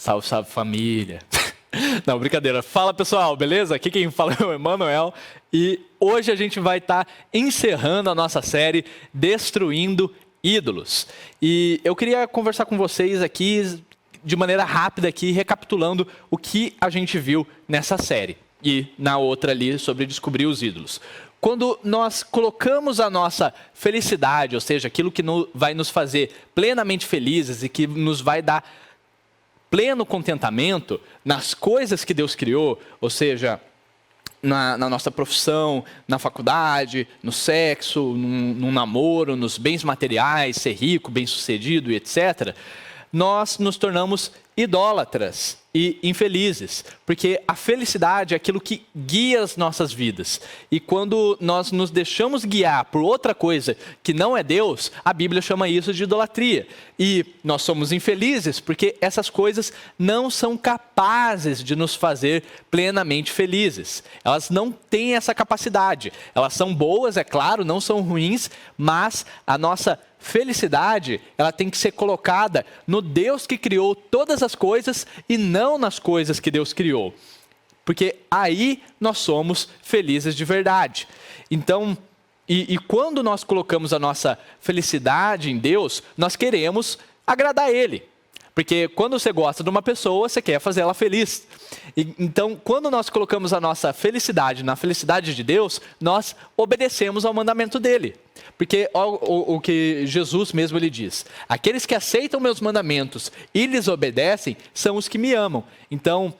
Salve, salve família. Não, brincadeira. Fala pessoal, beleza? Aqui quem fala é o Emanuel e hoje a gente vai estar encerrando a nossa série Destruindo Ídolos. E eu queria conversar com vocês aqui de maneira rápida aqui, recapitulando o que a gente viu nessa série e na outra ali sobre descobrir os ídolos. Quando nós colocamos a nossa felicidade, ou seja, aquilo que vai nos fazer plenamente felizes e que nos vai dar pleno contentamento nas coisas que Deus criou, ou seja, na nossa profissão, na faculdade, no sexo, num namoro, nos bens materiais, ser rico, bem-sucedido e etc., nós nos tornamos idólatras e infelizes, porque a felicidade é aquilo que guia as nossas vidas. E quando nós nos deixamos guiar por outra coisa que não é Deus, a Bíblia chama isso de idolatria. E nós somos infelizes porque essas coisas não são capazes de nos fazer plenamente felizes. Elas não têm essa capacidade. Elas são boas, é claro, não são ruins, mas a nossa felicidade, ela tem que ser colocada no Deus que criou todas as coisas e não nas coisas que Deus criou. Porque aí nós somos felizes de verdade. Então, e quando nós colocamos a nossa felicidade em Deus, nós queremos agradar Ele. Porque quando você gosta de uma pessoa, você quer fazer ela feliz. Então, quando nós colocamos a nossa felicidade na felicidade de Deus, nós obedecemos ao mandamento dele. Porque o que Jesus mesmo ele diz: aqueles que aceitam meus mandamentos e lhes obedecem são os que me amam. Então,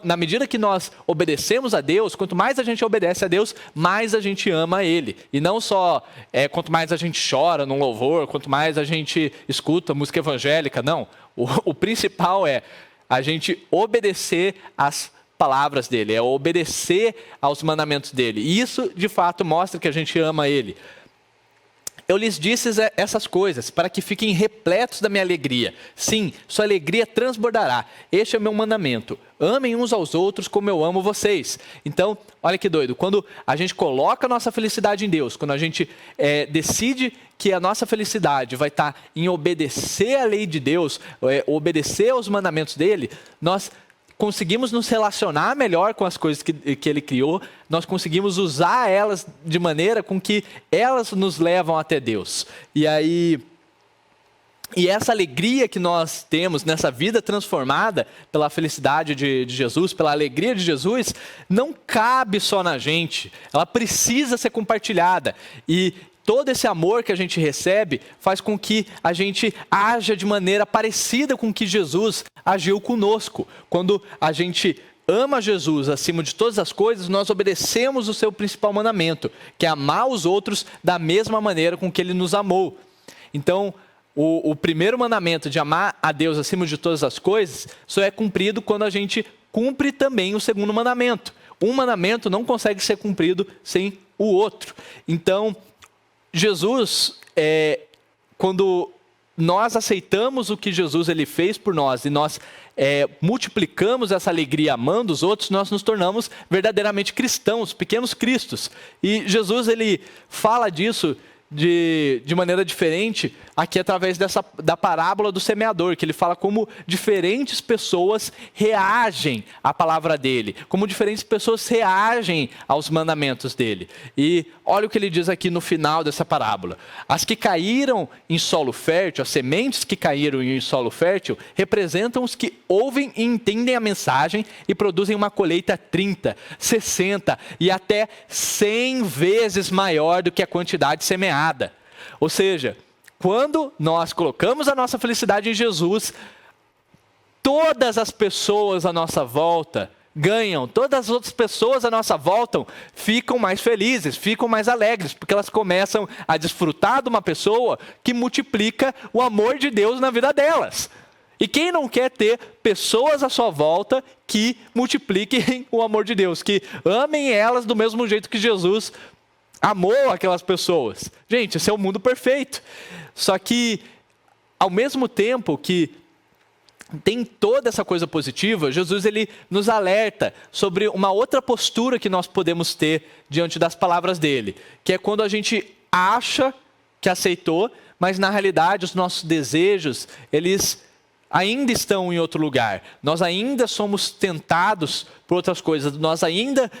na medida que nós obedecemos a Deus, quanto mais a gente obedece a Deus, mais a gente ama Ele. E não só quanto mais a gente chora num louvor, quanto mais a gente escuta música evangélica, não. O principal é a gente obedecer às palavras dEle, é obedecer aos mandamentos dEle. E isso, de fato, mostra que a gente ama Ele. Eu lhes disse essas coisas para que fiquem repletos da minha alegria. Sim, sua alegria transbordará. Este é o meu mandamento. Amem uns aos outros como eu amo vocês. Então, olha que doido. Quando a gente coloca a nossa felicidade em Deus, quando a gente decide que a nossa felicidade vai estar em obedecer à lei de Deus, obedecer aos mandamentos dEle, nós conseguimos nos relacionar melhor com as coisas que Ele criou, nós conseguimos usar elas de maneira com que elas nos levam até Deus. E essa alegria que nós temos nessa vida transformada pela felicidade de Jesus, pela alegria de Jesus, não cabe só na gente, ela precisa ser compartilhada. E todo esse amor que a gente recebe faz com que a gente haja de maneira parecida com que Jesus agiu conosco. Quando a gente ama Jesus acima de todas as coisas, nós obedecemos o seu principal mandamento, que é amar os outros da mesma maneira com que Ele nos amou. Então, o primeiro mandamento de amar a Deus acima de todas as coisas só é cumprido quando a gente cumpre também o segundo mandamento. Um mandamento não consegue ser cumprido sem o outro. Então, Jesus, quando nós aceitamos o que Jesus ele fez por nós e nós multiplicamos essa alegria amando os outros, nós nos tornamos verdadeiramente cristãos, pequenos cristos. E Jesus ele fala disso de maneira diferente aqui através da parábola do semeador, que ele fala como diferentes pessoas reagem à palavra dele, como diferentes pessoas reagem aos mandamentos dele. E olha o que ele diz aqui no final dessa parábola: as que caíram em solo fértil, as sementes que caíram em solo fértil, representam os que ouvem e entendem a mensagem e produzem uma colheita 30, 60 e até 100 vezes maior do que a quantidade semeada. Ou seja, quando nós colocamos a nossa felicidade em Jesus, todas as pessoas à nossa volta ganham, todas as outras pessoas à nossa volta ficam mais felizes, ficam mais alegres, porque elas começam a desfrutar de uma pessoa que multiplica o amor de Deus na vida delas. E quem não quer ter pessoas à sua volta que multipliquem o amor de Deus, que amem elas do mesmo jeito que Jesus amou aquelas pessoas? Gente, esse é o mundo perfeito. Só que, ao mesmo tempo que tem toda essa coisa positiva, Jesus ele nos alerta sobre uma outra postura que nós podemos ter diante das palavras dele, que é quando a gente acha que aceitou, mas na realidade os nossos desejos, eles ainda estão em outro lugar. Nós ainda somos tentados por outras coisas. Nós ainda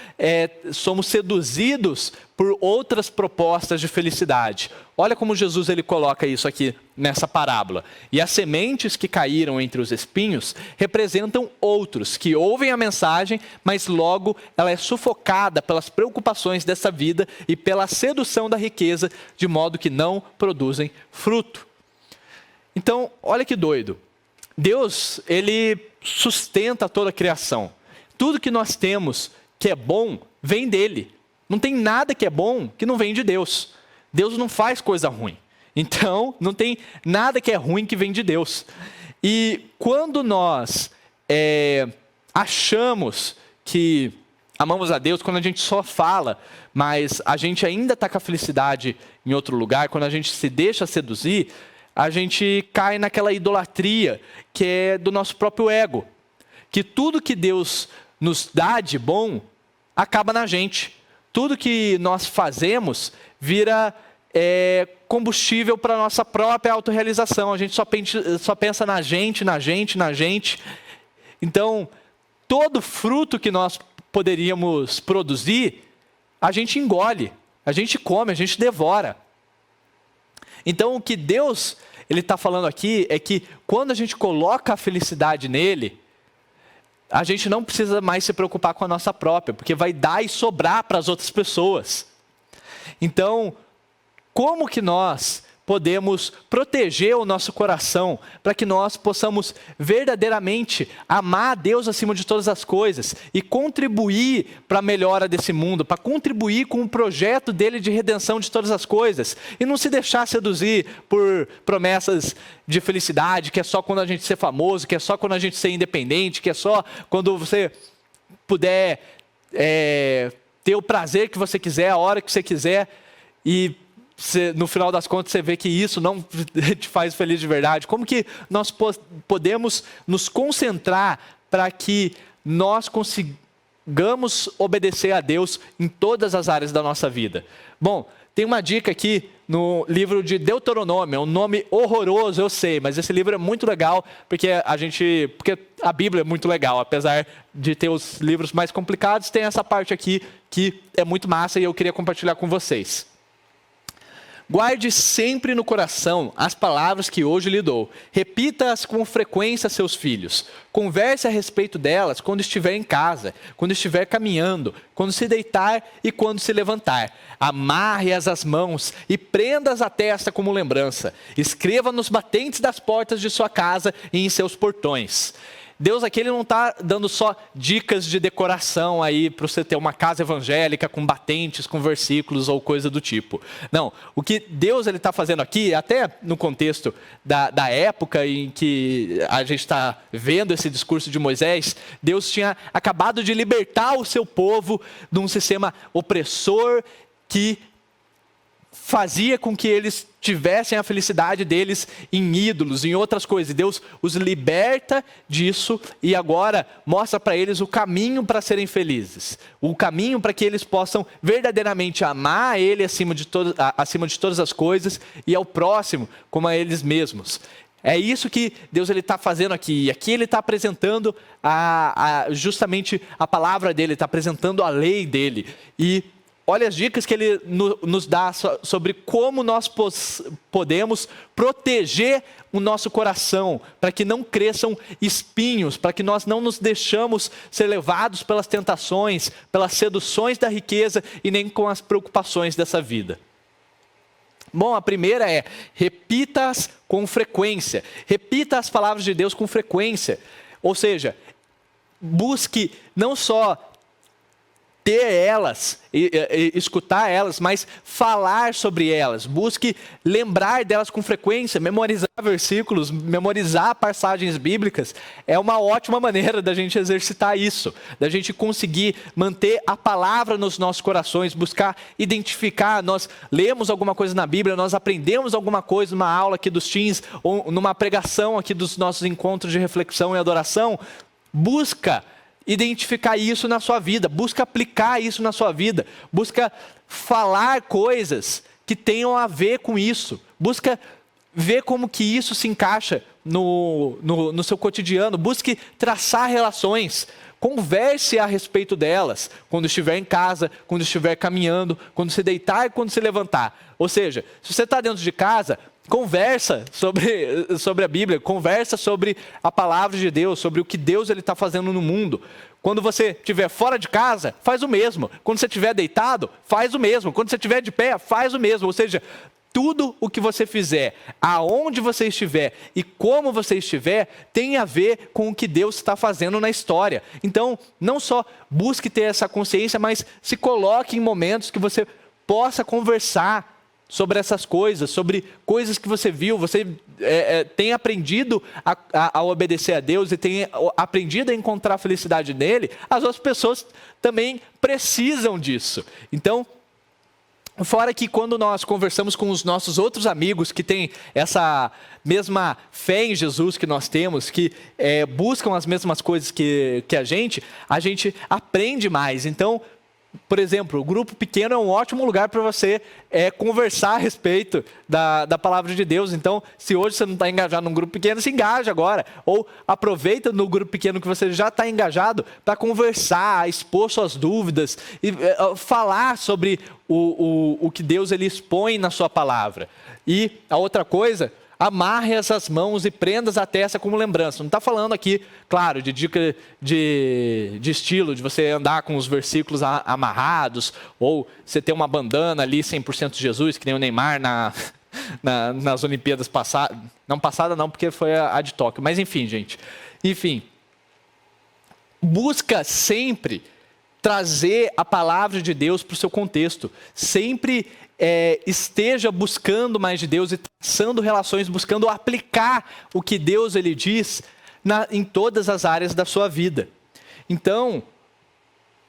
somos seduzidos por outras propostas de felicidade. Olha como Jesus ele coloca isso aqui nessa parábola. E as sementes que caíram entre os espinhos representam outros que ouvem a mensagem, mas logo ela é sufocada pelas preocupações dessa vida e pela sedução da riqueza, de modo que não produzem fruto. Então, olha que doido. Deus, ele sustenta toda a criação. Tudo que nós temos que é bom, vem dele. Não tem nada que é bom que não vem de Deus. Deus não faz coisa ruim. Então, não tem nada que é ruim que vem de Deus. E quando nós achamos que amamos a Deus, quando a gente só fala, mas a gente ainda está com a felicidade em outro lugar, quando a gente se deixa seduzir, a gente cai naquela idolatria que é do nosso próprio ego. Que tudo que Deus nos dá de bom, acaba na gente. Tudo que nós fazemos vira combustível para a nossa própria autorrealização. A gente só pensa na gente. Então, todo fruto que nós poderíamos produzir, a gente engole, a gente come, a gente devora. Então, o que Deus ele está falando aqui é que quando a gente coloca a felicidade nele, a gente não precisa mais se preocupar com a nossa própria, porque vai dar e sobrar para as outras pessoas. Então, como que nós podemos proteger o nosso coração para que nós possamos verdadeiramente amar a Deus acima de todas as coisas e contribuir para a melhora desse mundo, para contribuir com o projeto dele de redenção de todas as coisas e não se deixar seduzir por promessas de felicidade, que é só quando a gente ser famoso, que é só quando a gente ser independente, que é só quando você puder ter o prazer que você quiser, a hora que você quiser, e no final das contas você vê que isso não te faz feliz de verdade. Como que nós podemos nos concentrar para que nós consigamos obedecer a Deus em todas as áreas da nossa vida? Bom, tem uma dica aqui no livro de Deuteronômio, é um nome horroroso, eu sei, mas esse livro é muito legal, porque a Bíblia é muito legal, apesar de ter os livros mais complicados, tem essa parte aqui que é muito massa e eu queria compartilhar com vocês. Guarde sempre no coração as palavras que hoje lhe dou. Repita-as com frequência a seus filhos. Converse a respeito delas quando estiver em casa, quando estiver caminhando, quando se deitar e quando se levantar. Amarre-as às mãos e prenda-as à testa como lembrança. Escreva nos batentes das portas de sua casa e em seus portões. Deus aqui ele não está dando só dicas de decoração aí para você ter uma casa evangélica com batentes, com versículos ou coisa do tipo. Não, o que Deus está fazendo aqui, até no contexto da época em que a gente está vendo esse discurso de Moisés, Deus tinha acabado de libertar o seu povo de um sistema opressor que fazia com que eles tivessem a felicidade deles em ídolos, em outras coisas. E Deus os liberta disso e agora mostra para eles o caminho para serem felizes. O caminho para que eles possam verdadeiramente amar a Ele acima de todas as coisas e ao próximo como a eles mesmos. É isso que Deus está fazendo aqui. E aqui Ele está apresentando justamente a palavra dEle, está apresentando a lei dEle. E olha as dicas que ele nos dá sobre como nós podemos proteger o nosso coração, para que não cresçam espinhos, para que nós não nos deixamos ser levados pelas tentações, pelas seduções da riqueza e nem com as preocupações dessa vida. Bom, a primeira é, repita-as com frequência. Repita as palavras de Deus com frequência. Ou seja, busque não só ter elas, escutar elas, mas falar sobre elas. Busque lembrar delas com frequência, memorizar versículos, memorizar passagens bíblicas. É uma ótima maneira da gente exercitar isso, da gente conseguir manter a palavra nos nossos corações, buscar identificar. Nós lemos alguma coisa na Bíblia, nós aprendemos alguma coisa numa aula aqui dos teens, ou numa pregação aqui dos nossos encontros de reflexão e adoração. Busca identificar isso na sua vida, busca aplicar isso na sua vida, busca falar coisas que tenham a ver com isso, busca ver como que isso se encaixa no seu cotidiano, busque traçar relações, converse a respeito delas, quando estiver em casa, quando estiver caminhando, quando se deitar e quando se levantar. Ou seja, se você está dentro de casa, conversa sobre a Bíblia, conversa sobre a palavra de Deus, sobre o que Deus está fazendo no mundo. Quando você estiver fora de casa, faz o mesmo. Quando você estiver deitado, faz o mesmo. Quando você estiver de pé, faz o mesmo. Ou seja, tudo o que você fizer, aonde você estiver e como você estiver, tem a ver com o que Deus está fazendo na história. Então, não só busque ter essa consciência, mas se coloque em momentos que você possa conversar sobre essas coisas, sobre coisas que você viu, você tem aprendido a obedecer a Deus e tem aprendido a encontrar felicidade nele. As outras pessoas também precisam disso. Então, fora que quando nós conversamos com os nossos outros amigos que têm essa mesma fé em Jesus que nós temos, que buscam as mesmas coisas que a gente aprende mais. Então, por exemplo, o grupo pequeno é um ótimo lugar para você conversar a respeito da palavra de Deus. Então, se hoje você não está engajado num grupo pequeno, se engaja agora. Ou aproveita no grupo pequeno que você já está engajado para conversar, expor suas dúvidas e falar sobre o que Deus ele expõe na sua palavra. E a outra coisa, amarre essas mãos e prendas a testa como lembrança. Não está falando aqui, claro, de dica de estilo, de você andar com os versículos amarrados, ou você ter uma bandana ali 100% Jesus, que nem o Neymar nas Olimpíadas passadas. Não passada não, porque foi a de Tóquio. Mas enfim, gente. Enfim, busca sempre trazer a palavra de Deus para o seu contexto. Sempre esteja buscando mais de Deus e traçando relações, buscando aplicar o que Deus ele diz em todas as áreas da sua vida. Então,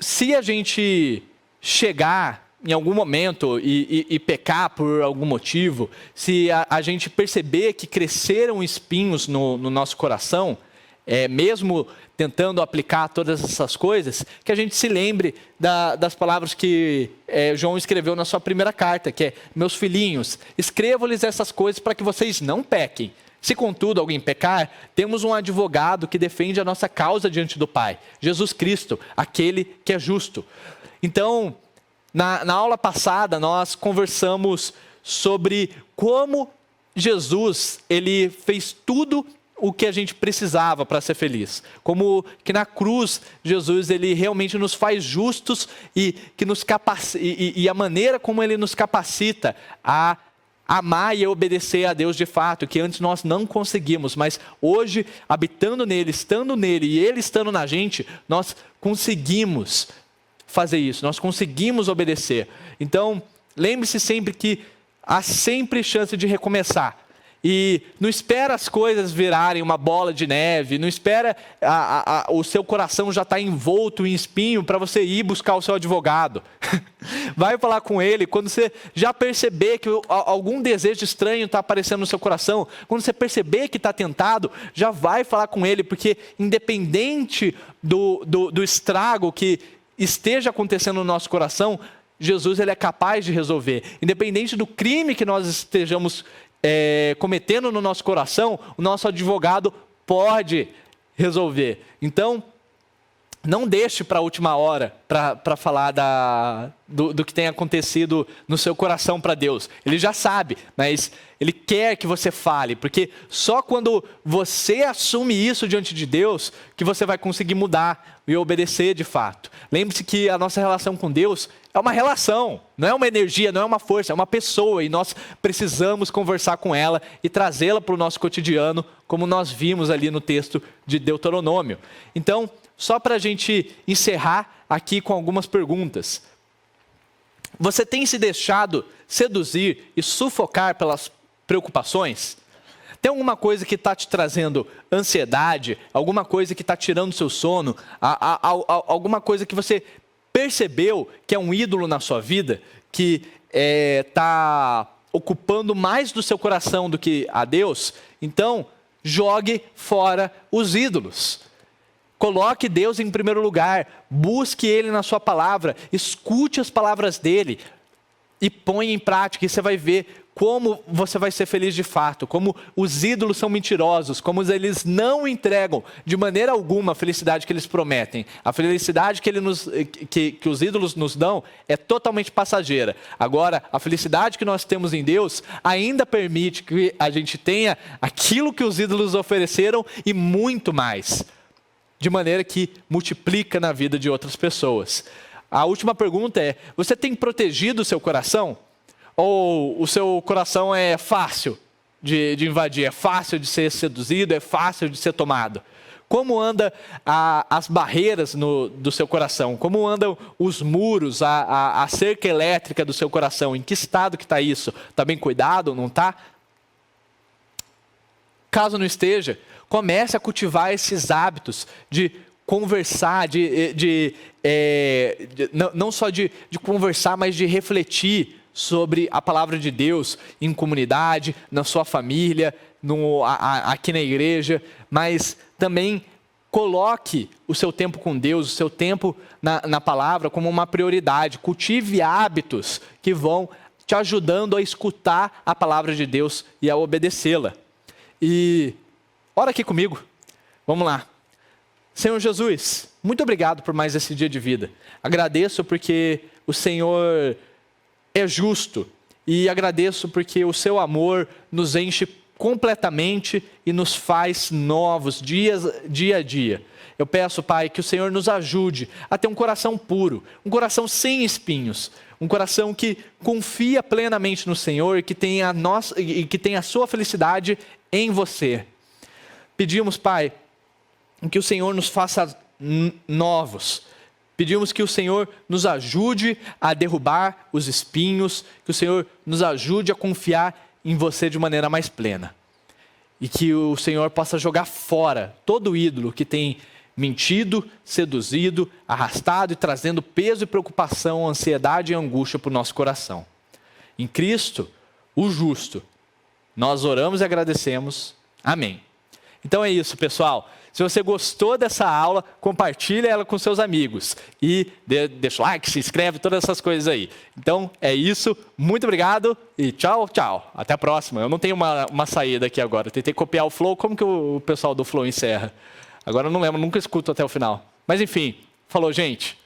se a gente chegar em algum momento e pecar por algum motivo, se a gente perceber que cresceram espinhos no nosso coração, mesmo tentando aplicar todas essas coisas, que a gente se lembre das palavras que João escreveu na sua primeira carta, que é: meus filhinhos, escrevo-lhes essas coisas para que vocês não pequem. Se contudo alguém pecar, temos um advogado que defende a nossa causa diante do Pai, Jesus Cristo, aquele que é justo. Então, na aula passada, nós conversamos sobre como Jesus ele fez tudo o que a gente precisava para ser feliz. Como que na cruz, Jesus ele realmente nos faz justos e que nos e a maneira como ele nos capacita a amar e a obedecer a Deus de fato, que antes nós não conseguimos, mas hoje, habitando nele, estando nele e ele estando na gente, nós conseguimos fazer isso, nós conseguimos obedecer. Então, lembre-se sempre que há sempre chance de recomeçar. E não espera as coisas virarem uma bola de neve, não espera o seu coração já estar envolto em espinho para você ir buscar o seu advogado. Vai falar com ele quando você já perceber que algum desejo estranho está aparecendo no seu coração, quando você perceber que está tentado, já vai falar com ele, porque independente do estrago que esteja acontecendo no nosso coração, Jesus ele é capaz de resolver. Independente do crime que nós estejamos cometendo no nosso coração, o nosso advogado pode resolver. Então, não deixe para a última hora para falar do que tem acontecido no seu coração para Deus. Ele já sabe, mas Ele quer que você fale, porque só quando você assume isso diante de Deus que você vai conseguir mudar e obedecer de fato. Lembre-se que a nossa relação com Deus é uma relação, não é uma energia, não é uma força, é uma pessoa, e nós precisamos conversar com ela e trazê-la para o nosso cotidiano, como nós vimos ali no texto de Deuteronômio. Então, só para a gente encerrar aqui com algumas perguntas. Você tem se deixado seduzir e sufocar pelas preocupações? Tem alguma coisa que está te trazendo ansiedade? Alguma coisa que está tirando seu sono? Alguma coisa que você percebeu que é um ídolo na sua vida? Que está ocupando mais do seu coração do que a Deus? Então, jogue fora os ídolos. Coloque Deus em primeiro lugar, busque Ele na sua palavra, escute as palavras dEle e ponha em prática, e você vai ver como você vai ser feliz de fato, como os ídolos são mentirosos, como eles não entregam de maneira alguma a felicidade que eles prometem. A felicidade que os ídolos nos dão é totalmente passageira. Agora, a felicidade que nós temos em Deus ainda permite que a gente tenha aquilo que os ídolos ofereceram e muito mais, de maneira que multiplica na vida de outras pessoas. A última pergunta é: você tem protegido o seu coração? Ou o seu coração é fácil de invadir, é fácil de ser seduzido, é fácil de ser tomado? Como andam as barreiras do seu coração? Como andam os muros, a cerca elétrica do seu coração? Em que estado que está isso? Está bem cuidado, não está? Caso não esteja, comece a cultivar esses hábitos de conversar, não só de conversar, mas de refletir sobre a palavra de Deus em comunidade, na sua família, aqui na igreja, mas também coloque o seu tempo com Deus, o seu tempo na palavra como uma prioridade. Cultive hábitos que vão te ajudando a escutar a palavra de Deus e a obedecê-la. E ora aqui comigo, vamos lá. Senhor Jesus, muito obrigado por mais esse dia de vida. Agradeço porque o Senhor é justo, e agradeço porque o seu amor nos enche completamente e nos faz novos dia a dia. Eu peço, Pai, que o Senhor nos ajude a ter um coração puro, um coração sem espinhos, um coração que confia plenamente no Senhor e que tem a sua felicidade em você. Pedimos, Pai, que o Senhor nos faça novos. Pedimos que o Senhor nos ajude a derrubar os espinhos, que o Senhor nos ajude a confiar em você de maneira mais plena. E que o Senhor possa jogar fora todo ídolo que tem mentido, seduzido, arrastado e trazendo peso e preocupação, ansiedade e angústia para o nosso coração. Em Cristo, o justo, nós oramos e agradecemos. Amém. Então é isso, pessoal. Se você gostou dessa aula, compartilha ela com seus amigos. E deixa o like, se inscreve, todas essas coisas aí. Então é isso. Muito obrigado e tchau, tchau. Até a próxima. Eu não tenho uma saída aqui agora. Tentei copiar o Flow. Como que o pessoal do Flow encerra? Agora eu não lembro, nunca escuto até o final. Mas enfim, falou, gente.